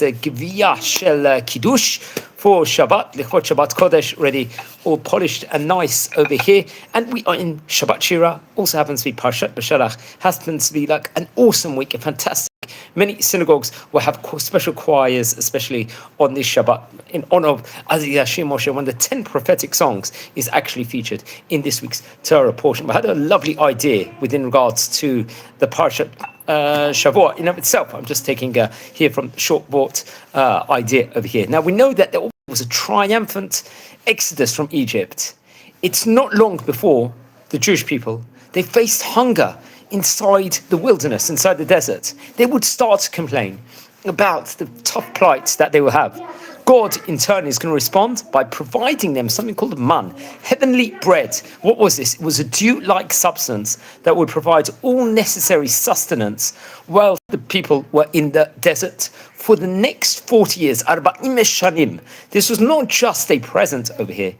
Gviya Shel Kiddush for Shabbat, Lichot Shabbat Kodesh, ready, all polished and nice over here. And we are in Shabbat Shira, also happens to be Parshat Beshalach, happens to be like an awesome week, a fantastic. Many synagogues will have special choirs, especially on this Shabbat, in honor of Aziyah Shir Moshe. One of the 10 prophetic songs is actually featured in this week's Torah portion. But I had a lovely idea within regards to the Parshat Shavuot in of itself. I'm just taking here from short bought idea over here. Now we know that there was a triumphant exodus from Egypt. It's not long before the Jewish people, they faced hunger inside the wilderness, inside the desert. They would start to complain about the tough plight that they will have. God, in turn, is going to respond by providing them something called man, heavenly bread. What was this? It was a dew-like substance that would provide all necessary sustenance while the people were in the desert for the next 40 years. Arba'im shanim. This was not just a present over here.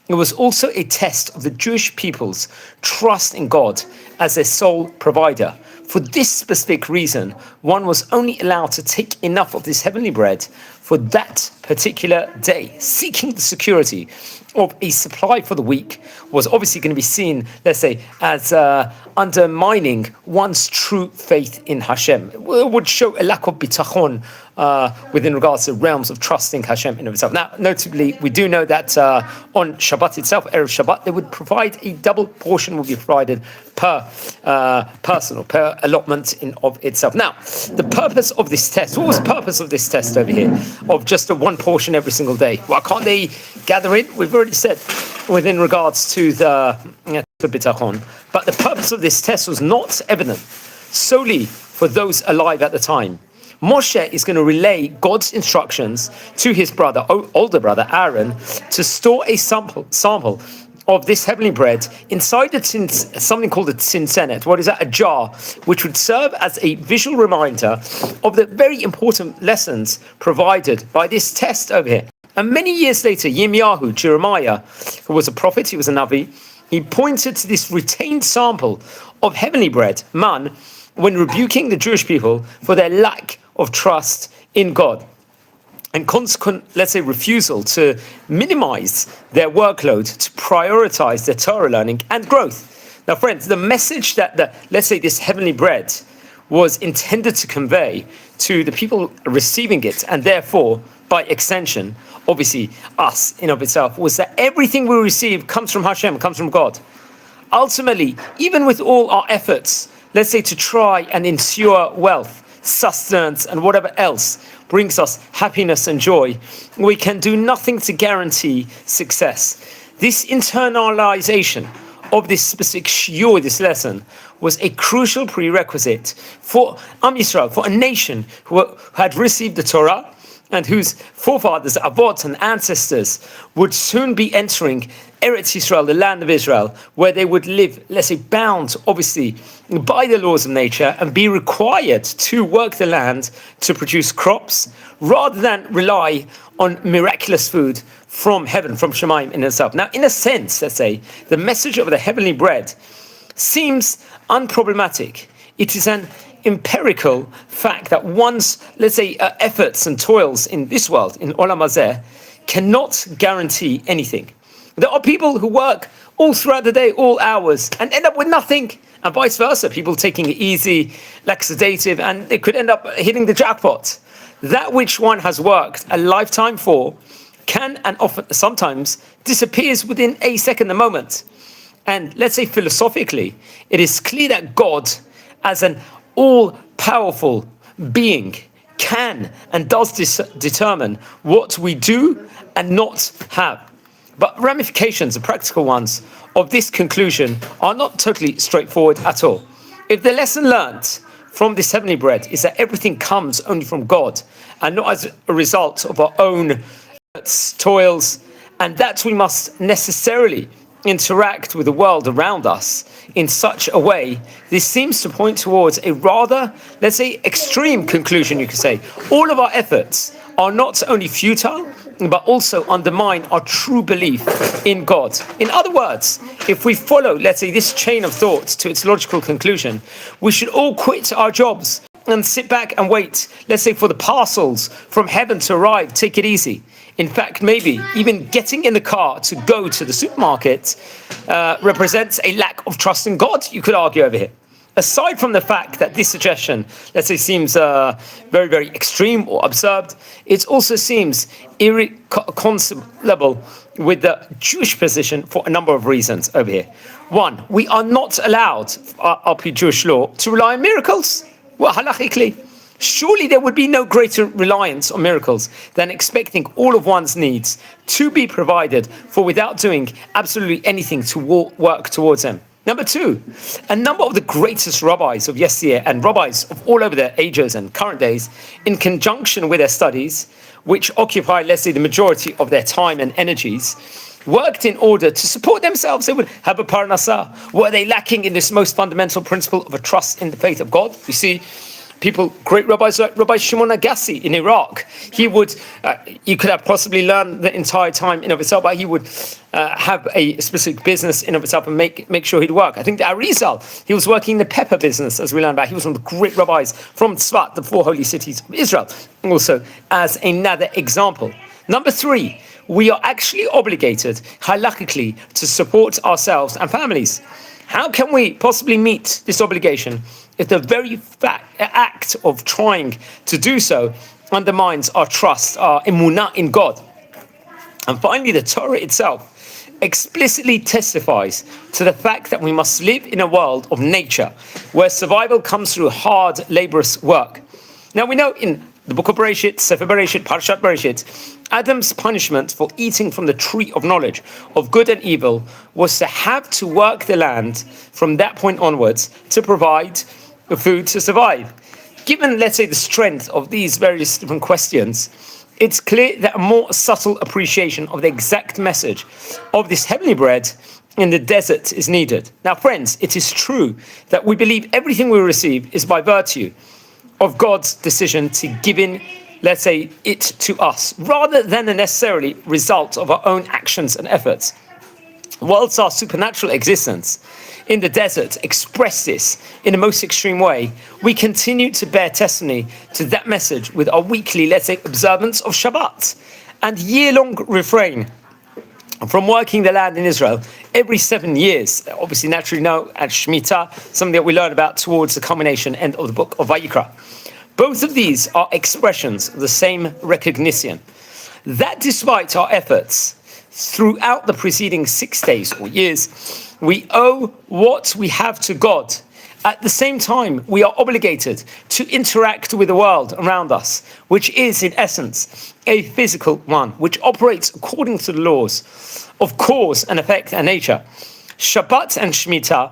It was also a test of the Jewish people's trust in God as their sole provider. For this specific reason, one was only allowed to take enough of this heavenly bread for that particular day. Seeking the security of a supply for the week was obviously going to be seen, let's say, as undermining one's true faith in Hashem. It would show a lack of bitachon within regards to realms of trusting Hashem in of itself. Now, notably, we do know that on Shabbat itself, Erev Shabbat, they would provide a double portion will be provided per person or per allotment in of itself. Now, the purpose of this test, what was the purpose of this test over here, of just a one portion every single day? Why can't they gather in? We've already said within regards to the bitachon. But the purpose of this test was not evident solely for those alive at the time. Moshe is going to relay God's instructions to his brother, older brother Aaron, to store a sample of this heavenly bread inside something called a tzintzeret. What is that? A jar, which would serve as a visual reminder of the very important lessons provided by this test over here. And many years later, Yirmiyahu, Jeremiah, who was a prophet, he was a Navi, he pointed to this retained sample of heavenly bread, man, when rebuking the Jewish people for their lack of trust in God and consequent, let's say, refusal to minimize their workload, to prioritize their Torah learning and growth. Now, friends, the message that let's say this heavenly bread was intended to convey to the people receiving it, and therefore, by extension, obviously us in of itself, was that everything we receive comes from Hashem, comes from God. Ultimately, even with all our efforts, let's say, to try and ensure wealth, sustenance, and whatever else brings us happiness and joy, we can do nothing to guarantee success. This internalization of this specific shiur, this lesson, was a crucial prerequisite for Am Yisrael, for a nation who had received the Torah and whose forefathers, avot, and ancestors would soon be entering Eretz Yisrael, the land of Israel, where they would live, let's say, bound, obviously, by the laws of nature and be required to work the land to produce crops, rather than rely on miraculous food from heaven, from Shemaim in itself. Now, in a sense, let's say, the message of the heavenly bread seems unproblematic. It is an empirical fact that one's, let's say, efforts and toils in this world, in Olam Hazeh, cannot guarantee anything. There are people who work all throughout the day, all hours, and end up with nothing, and vice versa. People taking it easy, laxative, and they could end up hitting the jackpot. That which one has worked a lifetime for can and often sometimes disappears within a second, a moment. And let's say philosophically, it is clear that God, as an all-powerful being, can and does determine what we do and not have. But ramifications, the practical ones, of this conclusion are not totally straightforward at all. If the lesson learned from this heavenly bread is that everything comes only from God and not as a result of our own toils, and that we must necessarily interact with the world around us in such a way, this seems to point towards a rather, let's say, extreme conclusion, you could say. All of our efforts are not only futile, but also undermine our true belief in God. In other words, if we follow, let's say, this chain of thought to its logical conclusion, we should all quit our jobs, and sit back and wait, let's say, for the parcels from heaven to arrive. Take it easy. In fact, maybe even getting in the car to go to the supermarket represents a lack of trust in God, you could argue over here. Aside from the fact that this suggestion, let's say, seems very, very extreme or absurd, it also seems irreconcilable with the Jewish position for a number of reasons over here. One, we are not allowed, up in Jewish law, to rely on miracles. Well, halachically, surely there would be no greater reliance on miracles than expecting all of one's needs to be provided for without doing absolutely anything to work towards them. Number two, a number of the greatest rabbis of yesteryear and rabbis of all over the ages and current days, in conjunction with their studies, which occupy, let's say, the majority of their time and energies, worked in order to support themselves. They would have a parnasah. Were they lacking in this most fundamental principle of a trust in the faith of God? You see, people, great rabbis like Rabbi Shimon Agassi in Iraq, he would, you could have possibly learned the entire time in of itself, but he would have a specific business in of itself and make sure he'd work. I think the Arizal, he was working in the pepper business, as we learned about. He was one of the great rabbis from Tzfat, the four holy cities of Israel, also as another example. Number three, we are actually obligated halachically to support ourselves and families. How can we possibly meet this obligation if the very act of trying to do so undermines our trust, our emunah in God? And finally, the Torah itself explicitly testifies to the fact that we must live in a world of nature where survival comes through hard, laborious work. Now, we know in the book of Bereshit, Sefer Bereshit, Parshat Bereshit, Adam's punishment for eating from the tree of knowledge of good and evil was to have to work the land from that point onwards to provide the food to survive. Given, let's say, the strength of these various different questions, it's clear that a more subtle appreciation of the exact message of this heavenly bread in the desert is needed. Now, friends, it is true that we believe everything we receive is by virtue of God's decision to give in, let's say, it to us, rather than a necessarily result of our own actions and efforts. Whilst our supernatural existence in the desert express this in the most extreme way, we continue to bear testimony to that message with our weekly, let's say, observance of Shabbat and year-long refrain from working the land in Israel every 7 years. Obviously, naturally now at Shemitah, something that we learn about towards the culmination end of the book of Vayikra. Both of these are expressions of the same recognition that despite our efforts throughout the preceding 6 days or years, we owe what we have to God. At the same time, we are obligated to interact with the world around us, which is, in essence, a physical one, which operates according to the laws of cause and effect and nature. Shabbat and Shemitah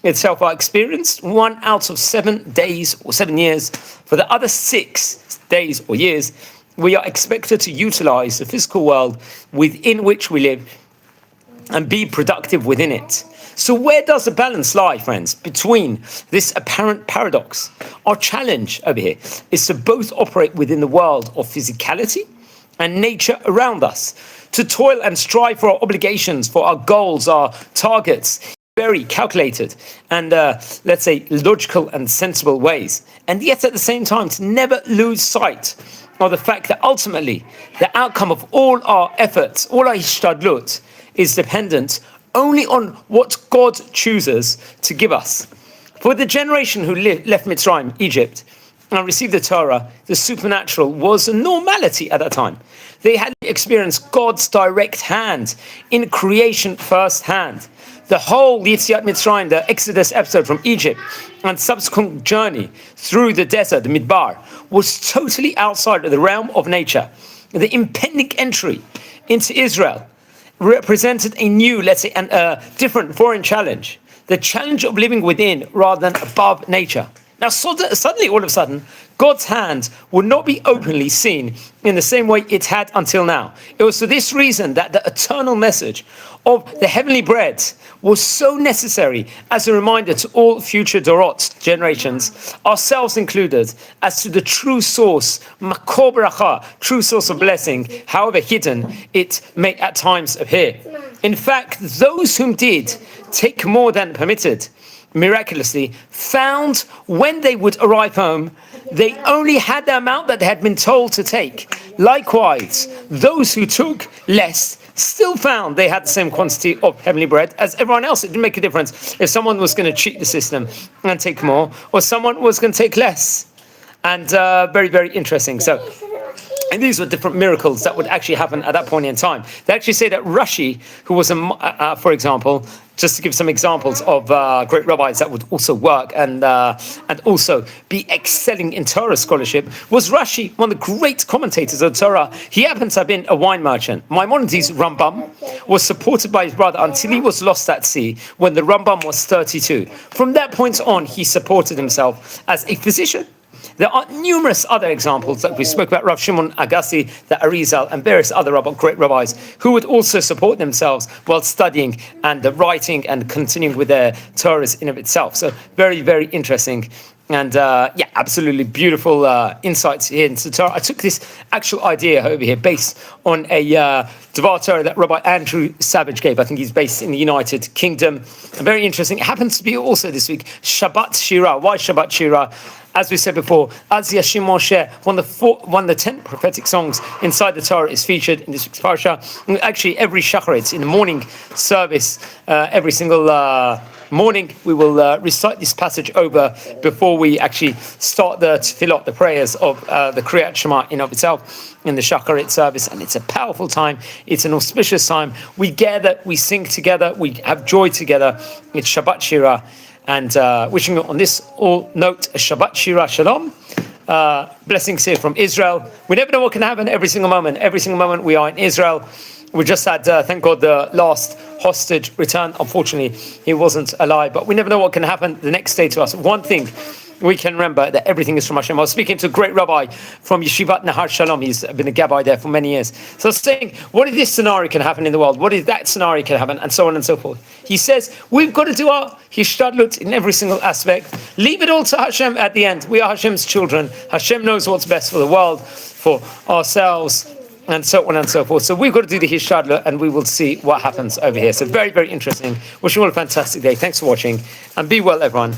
itself are experienced 1 out of 7 days or 7 years. For the other 6 days or years, we are expected to utilize the physical world within which we live and be productive within it. So where does the balance lie, friends, between this apparent paradox? Our challenge over here is to both operate within the world of physicality and nature around us, to toil and strive for our obligations, for our goals, our targets, very calculated and, let's say, logical and sensible ways. And yet at the same time, to never lose sight of the fact that ultimately the outcome of all our efforts, all our hishtadlut, is dependent only on what God chooses to give us. For the generation who left Mitzrayim, Egypt, and received the Torah, the supernatural was a normality at that time. They had experienced God's direct hand in creation firsthand. The whole Yetziat Mitzrayim, the Exodus episode from Egypt, and subsequent journey through the desert, the Midbar, was totally outside of the realm of nature. The impending entry into Israel represented a new, let's say, and different foreign challenge. The challenge of living within rather than above nature. Now, suddenly, all of a sudden, God's hand would not be openly seen in the same way it had until now. It was for this reason that the eternal message of the heavenly bread was so necessary as a reminder to all future Dorot generations, ourselves included, as to the true source, makor bracha, true source of blessing, however hidden it may at times appear. In fact, those whom did take more than permitted miraculously found when they would arrive home, they only had the amount that they had been told to take. Likewise, those who took less still found they had the same quantity of heavenly bread as everyone else. It didn't make a difference if someone was going to cheat the system and take more, or someone was going to take less. And very, very interesting. And these were different miracles that would actually happen at that point in time. They actually say that Rashi, who was, for example, just to give some examples of great rabbis that would also work and also be excelling in Torah scholarship, was Rashi, one of the great commentators of Torah. He happens to have been a wine merchant. Maimonides' Rambam was supported by his brother until he was lost at sea when the Rambam was 32. From that point on, he supported himself as a physician. There are numerous other examples that we spoke about, Rav Shimon Agassi, the Arizal, and various other great rabbis who would also support themselves while studying and writing and continuing with their Torahs in of itself. So very, very interesting. And absolutely beautiful insights here into Torah. I took this actual idea over here based on a Dvar Torah that Rabbi Andrew Savage gave. I think he's based in the United Kingdom. Very interesting. It happens to be also this week Shabbat Shira. Why Shabbat Shira? As we said before, Az Yashim Moshe, one of the 10 prophetic songs inside the Torah, is featured in this week's parsha. And actually, every shacharit in the morning service, every single morning, we will recite this passage over before we actually start the tefillot, the prayers of the Kriyat Shema in of itself in the shacharit service. And it's a powerful time. It's an auspicious time. We gather, we sing together, we have joy together. It's Shabbat Shira. And wishing you on this all note a Shabbat Shira Shalom. Blessings here from Israel. We never know what can happen every single moment. Every single moment we are in Israel. We just had, thank God, the last hostage return. Unfortunately, he wasn't alive. But we never know what can happen the next day to us. One thing we can remember, that everything is from Hashem. I was speaking to a great rabbi from Yeshivat Nahar Shalom. He's been a gabbai there for many years. So I was saying, what if this scenario can happen in the world? What if that scenario can happen? And so on and so forth. He says, we've got to do our hishtadlut in every single aspect. Leave it all to Hashem at the end. We are Hashem's children. Hashem knows what's best for the world, for ourselves, and so on and so forth. So we've got to do the hishtadlut, and we will see what happens over here. So very, very interesting. Wishing you all a fantastic day. Thanks for watching, and be well, everyone.